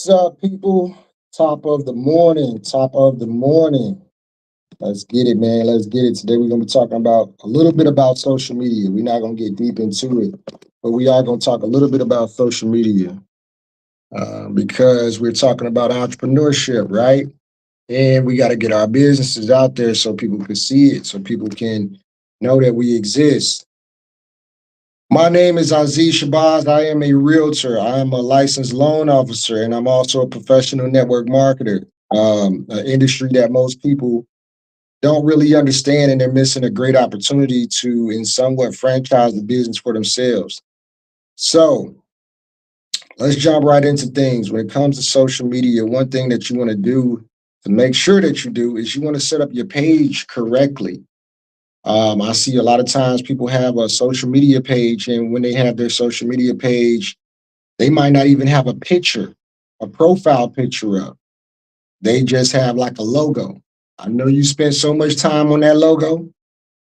What's up, people? Top of the morning. Top of the morning. Let's get it, man. Let's get it. Today we're gonna be talking about a little bit about social media. We're not gonna get deep into it, but we are gonna talk a little bit about social media because we're talking about entrepreneurship, right? And we got to get our businesses out there so people can see it, so people can know that we exist. My name is Aziz Shabazz. I am a realtor. I am a licensed loan officer, and I'm also a professional network marketer, an industry that most people don't really understand, and they're missing a great opportunity to, in somewhat, franchise the business for themselves. So let's jump right into things. When it comes to social media, one thing that you want to do to make sure that you do is you want to set up your page correctly. I see a lot of times people have a social media page, and when they have their social media page, they might not even have a picture, a profile picture up. They just have like a logo. I know you spent so much time on that logo.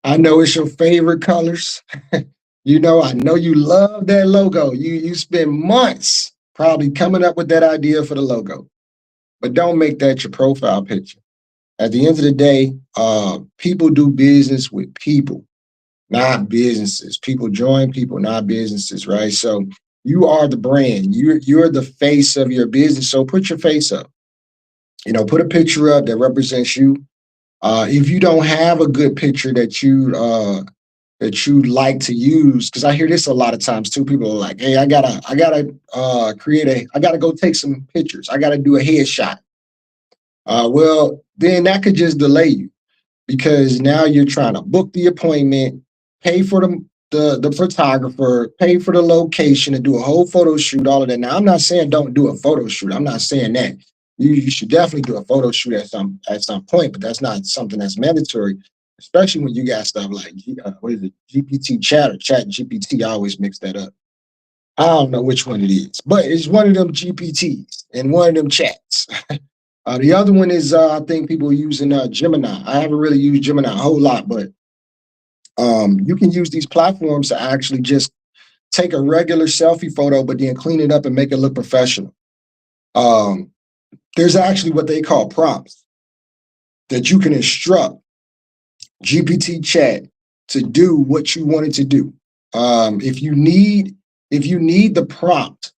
I know it's your favorite colors. I know you love that logo. You spend months probably coming up with that idea for the logo, but don't make that your profile picture. At the end of the day, people do business with people, not businesses. People join people, not businesses, right? So you are the brand. You're the face of your business. So put your face up. Put a picture up that represents you. If you don't have a good picture that you like to use, because I hear this a lot of times too. People are like, "Hey, I gotta go take some pictures. I gotta do a headshot." Well, then that could just delay you because now you're trying to book the appointment, pay for the photographer, pay for the location, and do a whole photo shoot, all of that. Now, I'm not saying don't do a photo shoot. I'm not saying that. You should definitely do a photo shoot at some point, but that's not something that's mandatory, especially when you got stuff like what is it, GPT chat or chat GPT. I always mix that up. I don't know which one it is, but it's one of them GPTs and one of them chats. The other one is I think people using Gemini. I haven't really used Gemini a whole lot, but you can use these platforms to actually just take a regular selfie photo, but then clean it up and make it look professional. Um, there's actually what they call prompts that you can instruct GPT chat to do what you want it to do. If you need the prompt,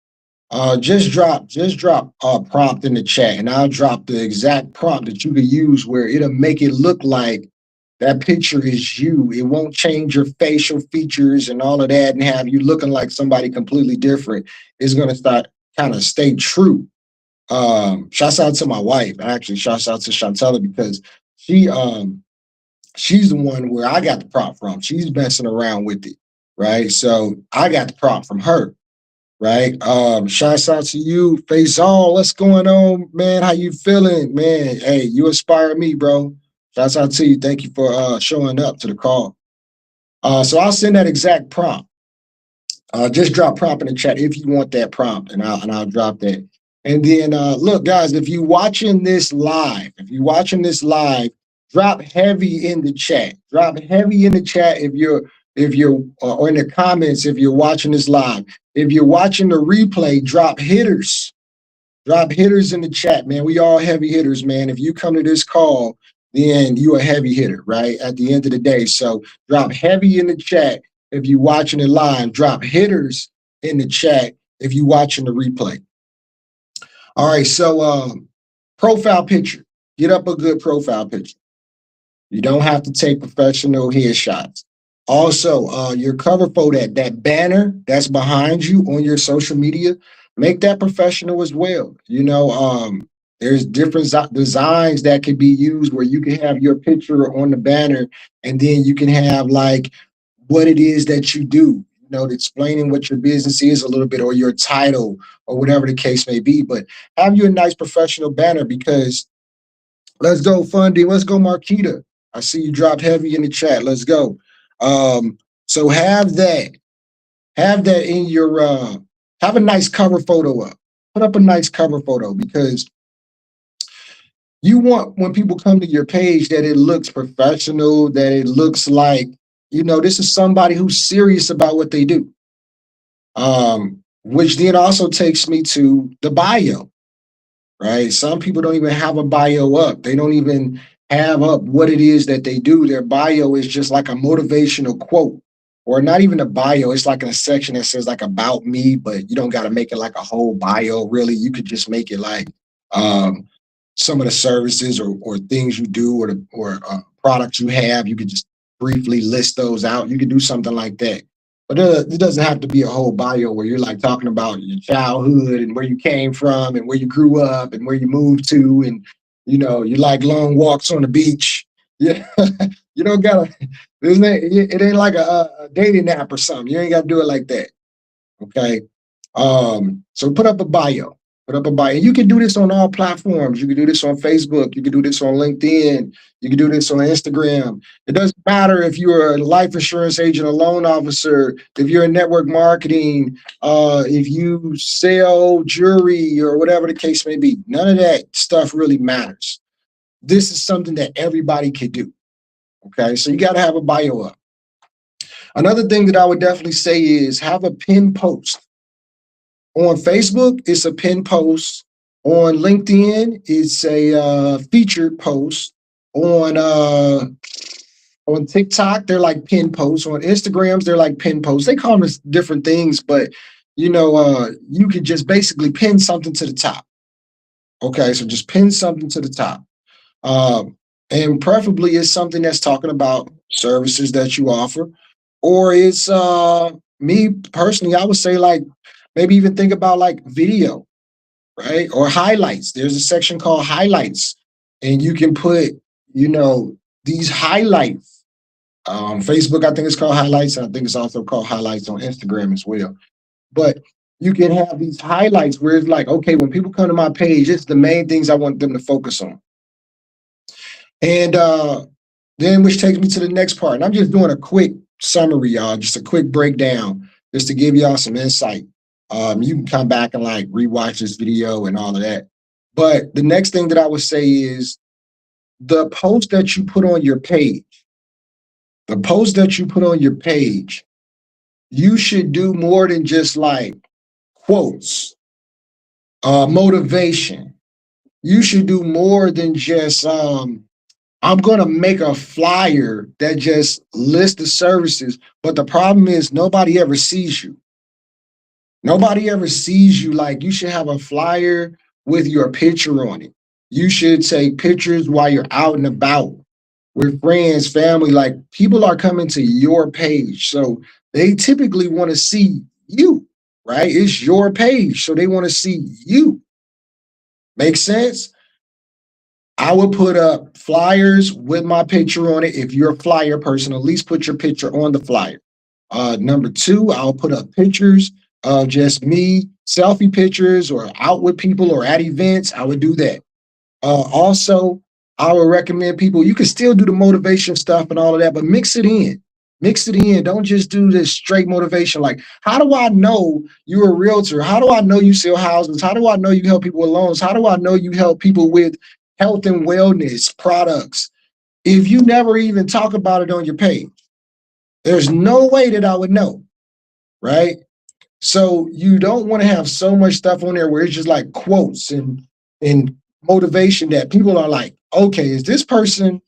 just drop a prompt in the chat, and I'll drop the exact prompt that you can use where it'll make it look like that picture is you. It won't change your facial features and all of that and have you looking like somebody completely different. It's gonna start kind of stay true. Shouts out to my wife. Actually, shouts out to Chantella because she she's the one where I got the prompt from. She's messing around with it, right? So I got the prompt from her, right? Shouts out to you, Faisal. What's going on, man? How you feeling, man? Hey, you inspire me, bro. Shouts out to you. Thank you for showing up to the call. So I'll send that exact prompt. Just drop prompt in the chat if you want that prompt, and I'll drop that. And then look, guys, if you're watching this live, drop heavy in the chat. Drop heavy in the chat if you're or in the comments if you're watching this live. If you're watching the replay, drop hitters. Drop hitters in the chat, man. We all heavy hitters, man. If you come to this call, then you a heavy hitter, right? At the end of the day. So drop heavy in the chat if you're watching it live. Drop hitters in the chat if you're watching the replay. All right, so profile picture. Get up a good profile picture. You don't have to take professional headshots. Also, your cover photo, that banner that's behind you on your social media, make that professional as well. There's different designs that could be used where you can have your picture on the banner, and then you can have like what it is that you do. Explaining what your business is a little bit, or your title, or whatever the case may be. But have you a nice professional banner because let's go, Fundy. Let's go, Marquita. I see you dropped heavy in the chat. Let's go. So have that. Have that in your have a nice cover photo up. Put up a nice cover photo because you want when people come to your page that it looks professional, that it looks like, this is somebody who's serious about what they do. Which then also takes me to the bio. right? Some people don't even have a bio up. They don't even have up what it is that they do. Their bio is just like a motivational quote, or not even a bio. It's like in a section that says like about me, but you don't got to make it like a whole bio. Really, you could just make it like um, some of the services or things you do or products you have. You could just briefly list those out. You could do something like that. But it doesn't have to be a whole bio where you're like talking about your childhood and where you came from and where you grew up and where you moved to and you like long walks on the beach. Yeah, you don't gotta. It ain't like a dating app or something. You ain't gotta do it like that. Okay. So put up a bio. Put up a bio. And you can do this on all platforms. You can do this on Facebook. You can do this on LinkedIn. You can do this on Instagram. It doesn't matter if you're a life insurance agent, a loan officer, if you're in network marketing, if you sell jewelry or whatever the case may be. None of that stuff really matters. This is something that everybody can do. Okay, so you got to have a bio up. Another thing that I would definitely say is have a pin post. On Facebook, it's a pin post. On LinkedIn, it's a featured post. On TikTok, they're like pin posts. On Instagrams, they're like pin posts. They call them different things, but you could just basically pin something to the top. Okay, so just pin something to the top. And preferably it's something that's talking about services that you offer, or it's me personally, I would say like maybe even think about like video, right? Or highlights. There's a section called highlights, and you can put, these highlights. Facebook, I think it's called highlights, and I think it's also called highlights on Instagram as well. But you can have these highlights where it's like, okay, when people come to my page, it's the main things I want them to focus on. And then which takes me to the next part. And I'm just doing a quick summary, y'all, just a quick breakdown, just to give y'all some insight. You can come back and like rewatch this video and all of that. But the next thing that I would say is the post that you put on your page, you should do more than just like quotes, motivation. You should do more than just I'm going to make a flyer that just lists the services. But the problem is nobody ever sees you. Nobody ever sees you. Like you should have a flyer with your picture on it. You should take pictures while you're out and about with friends, family. Like people are coming to your page. So they typically want to see you, right? It's your page. So they want to see you. Make sense? I would put up flyers with my picture on it. If you're a flyer person, at least put your picture on the flyer. Number two, I'll put up pictures of just me, selfie pictures, or out with people or at events. I would do that. Also, I would recommend people, you can still do the motivation stuff and all of that, but mix it in. Mix it in. Don't just do this straight motivation. Like, how do I know you're a realtor? How do I know you sell houses? How do I know you help people with loans? How do I know you help people with health and wellness products if you never even talk about it on your page? There's no way that I would know, right? So you don't want to have so much stuff on there where it's just like quotes and motivation that people are like, okay, is this person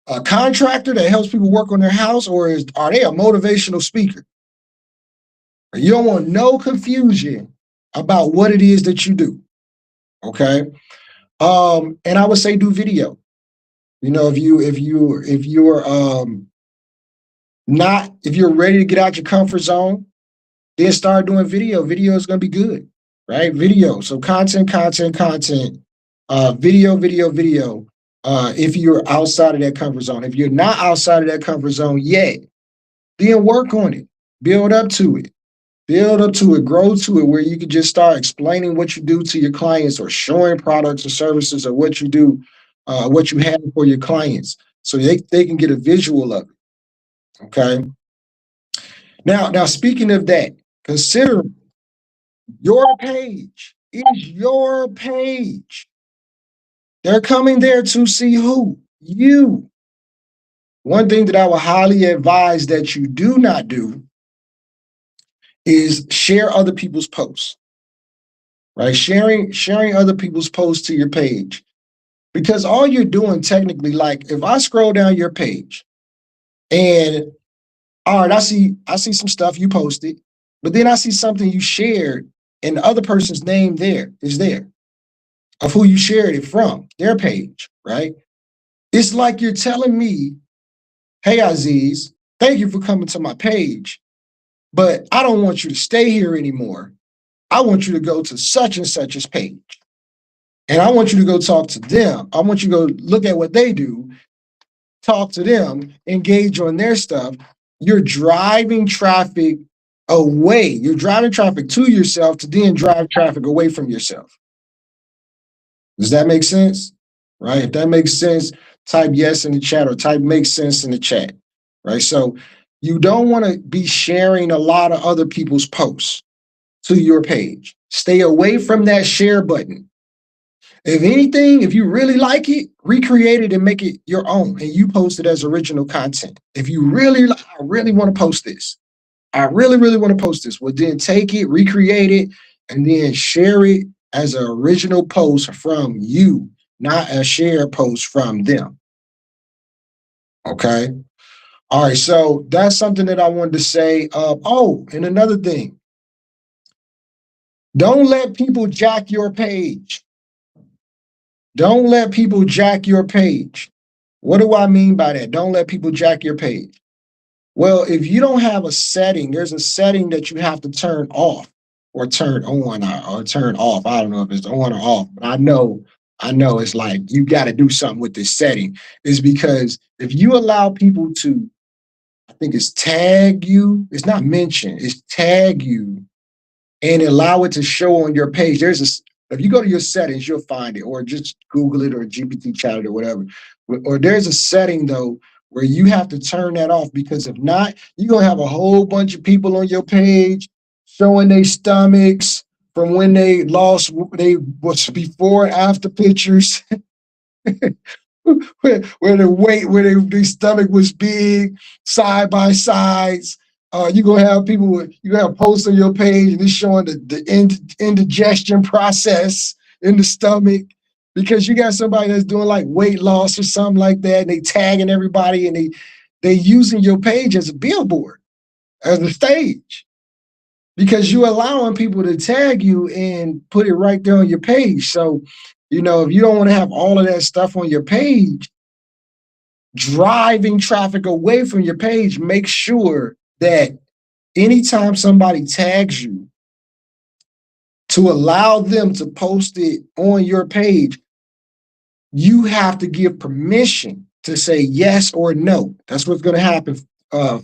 a contractor that helps people work on their house, or are they a motivational speaker? You don't want no confusion about what it is that you do. Okay. And I would say do video. If you're ready to get out your comfort zone, then start doing video. Video is gonna be good, right? Video. So content, video. If you're outside of that comfort zone. If you're not outside of that comfort zone yet, then work on it. Build up to it. Grow to it, where you can just start explaining what you do to your clients or showing products or services or what you do, what you have for your clients, so they can get a visual of it. Okay. Now speaking of that, consider your page is your page. They're coming there to see who? You. One thing that I would highly advise that you do not do is share other people's posts. right? Sharing other people's posts to your page. Because all you're doing technically, like if I scroll down your page and all right, I see some stuff you posted, but then I see something you shared and the other person's name there is there of who you shared it from, their page, right? It's like you're telling me, hey Aziz, thank you for coming to my page, but I don't want you to stay here anymore. I want you to go to such and such's page. And I want you to go talk to them. I want you to go look at what they do, talk to them, engage on their stuff. You're driving traffic away. You're driving traffic to yourself to then drive traffic away from yourself. Does that make sense? Right? If that makes sense, type yes in the chat or type makes sense in the chat. Right? So you don't want to be sharing a lot of other people's posts to your page. Stay away from that share button. If anything, if you really like it, recreate it and make it your own and you post it as original content. If you really, I really want to post this. I really, really want to post this. Well, then take it, recreate it, and then share it as an original post from you, not a share post from them. Okay. All right. So that's something that I wanted to say. And another thing, don't let people jack your page. Don't let people jack your page. What do I mean by that? Don't let people jack your page. Well, if you don't have a setting, there's a setting that you have to turn off or turn on or turn off. I don't know if it's on or off, but I know it's like you got to do something with this setting. Is because if you allow people to, I think it's tag you, it's not mention, it's tag you and allow it to show on your page. If you go to your settings, you'll find it, or just Google it or GPT chat it or whatever. Or there's a setting though where you have to turn that off, because if not, you're gonna have a whole bunch of people on your page showing their stomachs from when they lost, they was before and after pictures. where the weight, where their stomach was big, side by sides. You're gonna have people, you have posts on your page and it's showing the indigestion process in the stomach, because you got somebody that's doing like weight loss or something like that, and they tagging everybody and they using your page as a billboard, as a stage, because you allowing people to tag you and put it right there on your page. So, if you don't want to have all of that stuff on your page, driving traffic away from your page, make sure that anytime somebody tags you, to allow them to post it on your page, you have to give permission to say yes or no. That's what's going to happen.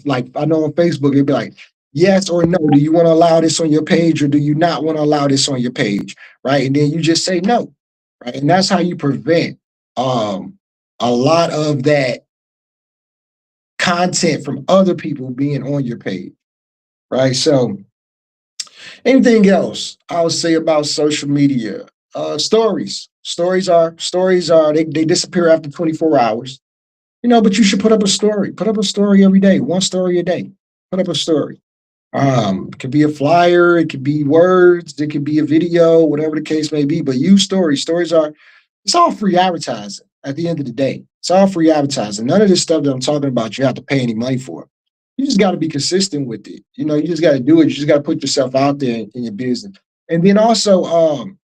Like I know on Facebook, it'd be like, yes or no. Do you want to allow this on your page, or do you not want to allow this on your page? Right. And then you just say no. Right. And that's how you prevent a lot of that content from other people being on your page. Right. So anything else I would say about social media? Stories. Stories are they disappear after 24 hours. But you should put up a story. Put up a story every day, one story a day. Put up a story. It could be a flyer, it could be words, it could be a video, whatever the case may be. But use stories. It's all free advertising at the end of the day. It's all free advertising. None of this stuff that I'm talking about, you have to pay any money for. You just got to be consistent with it. You just got to do it. You just got to put yourself out there in your business. And then also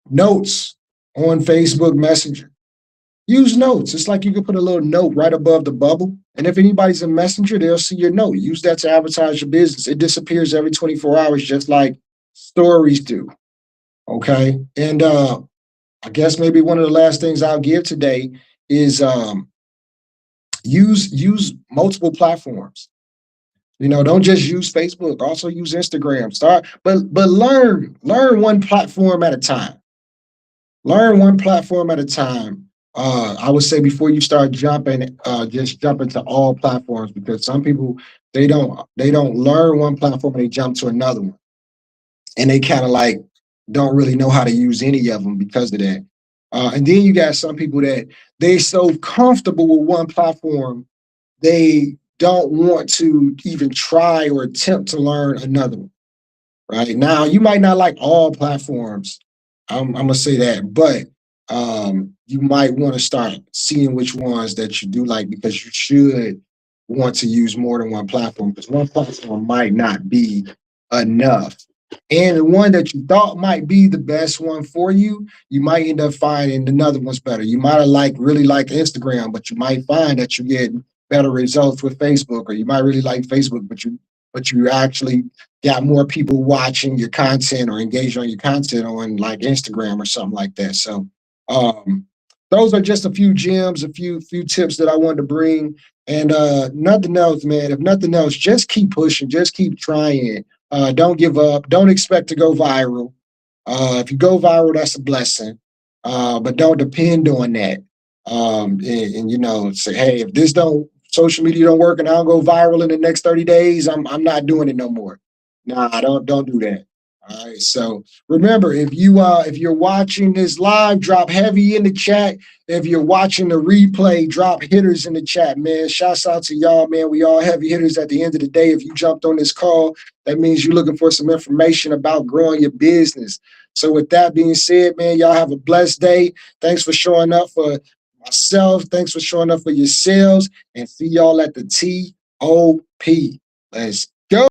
notes on Facebook Messenger. Use notes. It's like you can put a little note right above the bubble. And if anybody's a messenger, they'll see your note. Use that to advertise your business. It disappears every 24 hours, just like stories do. Okay. And I guess maybe one of the last things I'll give today is use multiple platforms. Don't just use Facebook. Also use Instagram. But learn one platform at a time. Learn one platform at a time. I would say before you start jumping, just jump into all platforms, because some people they don't learn one platform and they jump to another one, and they kind of like don't really know how to use any of them because of that. And then you got some people that they so comfortable with one platform, they don't want to even try or attempt to learn another one. right? Now, you might not like all platforms. I'm gonna say that, but you might want to start seeing which ones that you do like because you should want to use more than one platform because one platform might not be enough. And the one that you thought might be the best one for you, you might end up finding another one's better. You might have really like Instagram, but you might find that you get better results with Facebook, or you might really like Facebook, but you actually got more people watching your content or engaged on your content on like Instagram or something like that. So um, those are just a few gems, a few tips that I wanted to bring. And nothing else, man. If nothing else, just keep pushing, just keep trying. Don't give up. Don't expect to go viral. If you go viral, that's a blessing. But don't depend on that. And you know, say, hey, if this don't social media don't work and I don't go viral in the next 30 days, I'm not doing it no more. Nah, don't do that. All right. So remember, if you're watching this live, drop heavy in the chat. If you're watching the replay, drop hitters in the chat, man. Shouts out to y'all, man. We all heavy hitters at the end of the day. If you jumped on this call, that means you're looking for some information about growing your business. So with that being said, man, y'all have a blessed day. Thanks for showing up for myself. Thanks for showing up for yourselves. And see y'all at the TOP. Let's